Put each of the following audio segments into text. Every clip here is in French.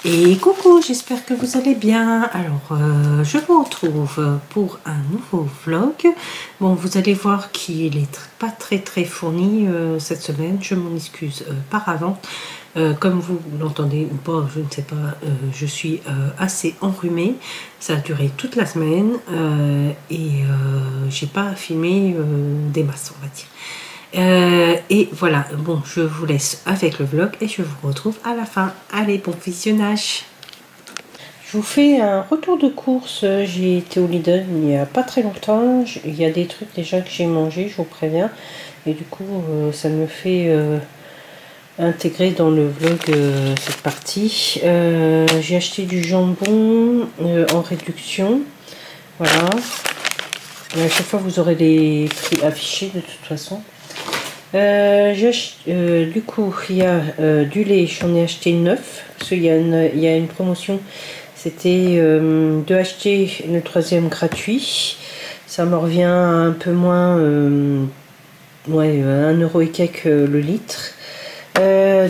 Et coucou, j'espère que vous allez bien. Alors, je vous retrouve pour un nouveau vlog. Bon, vous allez voir qu'il est pas très fourni cette semaine. Je m'en excuse par avance. Comme vous l'entendez ou pas, je ne sais pas, je suis assez enrhumée. Ça a duré toute la semaine et j'ai pas filmé des masses, on va dire. Et voilà, bon, je vous laisse avec le vlog et je vous retrouve à la fin. Allez, bon visionnage. Je vous fais un retour de course. J'ai été au Lidl il n'y a pas très longtemps. Il y a des trucs déjà que j'ai mangé, je vous préviens. Et du coup, ça me fait intégrer dans le vlog cette partie. J'ai acheté du jambon en réduction. Voilà. Et à chaque fois, vous aurez les prix affichés de toute façon. Du coup, il y a du lait, j'en ai acheté 9 parce qu'il y a une promotion. C'était de acheter le 3e gratuit. Ça me revient un peu moins, ouais, 1 € et quelques le litre. 2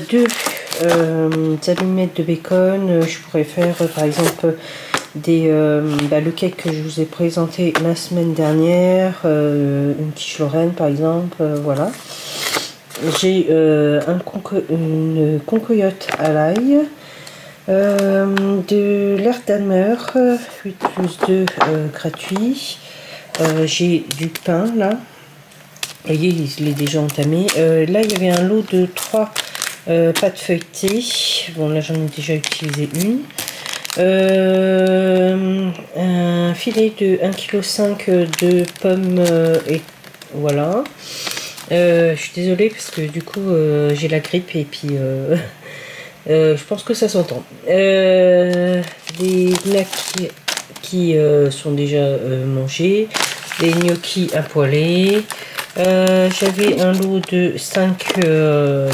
allumettes de bacon. Je pourrais faire par exemple le cake que je vous ai présenté la semaine dernière, une quiche Lorraine par exemple, voilà. J'ai une concoyote à l'ail, de l'air d'Almer 8+2 gratuit. J'ai du pain là, vous voyez, je l'ai déjà entamé. Là il y avait un lot de 3 pâtes feuilletées. Bon, là j'en ai déjà utilisé une. Un filet de 1,5 kg de pommes et voilà. Je suis désolée parce que du coup j'ai la grippe et puis je pense que ça s'entend. Des gnocchis qui sont déjà mangés, des gnocchis à poêler. J'avais un lot de 5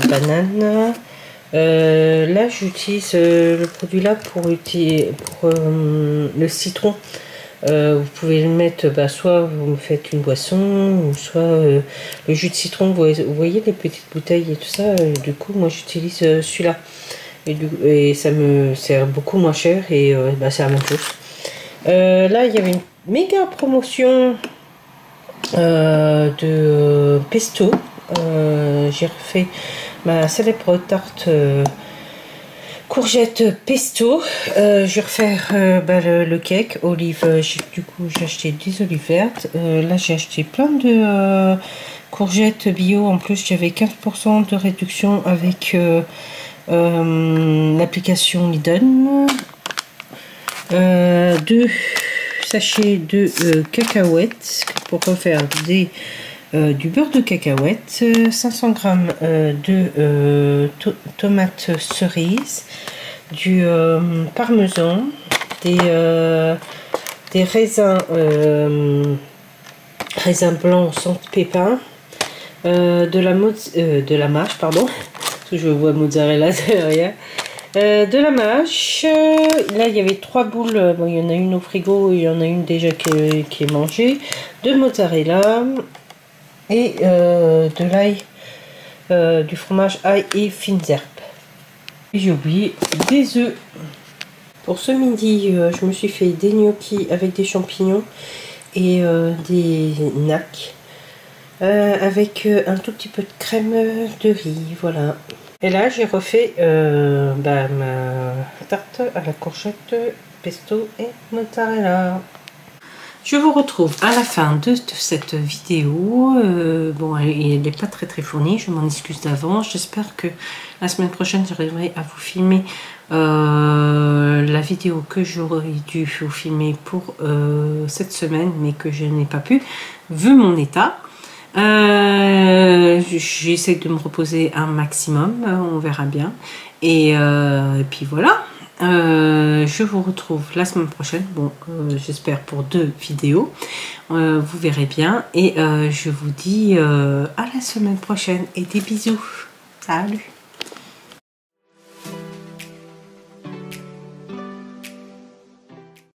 bananes. Là j'utilise le produit là pour le citron. Vous pouvez le mettre, soit vous me faites une boisson, ou soit le jus de citron. Vous voyez les petites bouteilles et tout ça. Du coup, moi j'utilise celui-là. Et ça me sert beaucoup moins cher et c'est la même chose. Là, il y avait une méga promotion de pesto. J'ai refait ma célèbre tarte courgette pesto. Je vais refaire le cake olive. Du coup j'ai acheté des olives vertes. Là j'ai acheté plein de courgettes bio. En plus j'avais 15% de réduction avec l'application Lidl. 2 sachets de cacahuètes pour refaire du beurre de cacahuète, 500 g de tomates cerises, du parmesan, des raisins blancs sans pépins, de la mâche, pardon, parce que je vois mozzarella derrière, de la mâche. Là il y avait 3 boules, bon, il y en a une au frigo, il y en a une déjà qui est mangée, de mozzarella. Et de l'ail, du fromage ail et fines herbes. J'ai oublié des œufs. Pour ce midi, je me suis fait des gnocchis avec des champignons et des nacks avec un tout petit peu de crème de riz, voilà. Et là, j'ai refait ma tarte à la courgette, pesto et mozzarella. Je vous retrouve à la fin de cette vidéo. Bon, elle n'est pas très fournie, je m'en excuse d'avance. J'espère que la semaine prochaine, j'arriverai à vous filmer la vidéo que j'aurais dû vous filmer pour cette semaine, mais que je n'ai pas pu, vu mon état. J'essaie de me reposer un maximum, on verra bien. Et puis voilà. Je vous retrouve la semaine prochaine, bon, j'espère pour 2 vidéos, vous verrez bien, et je vous dis à la semaine prochaine et des bisous, salut.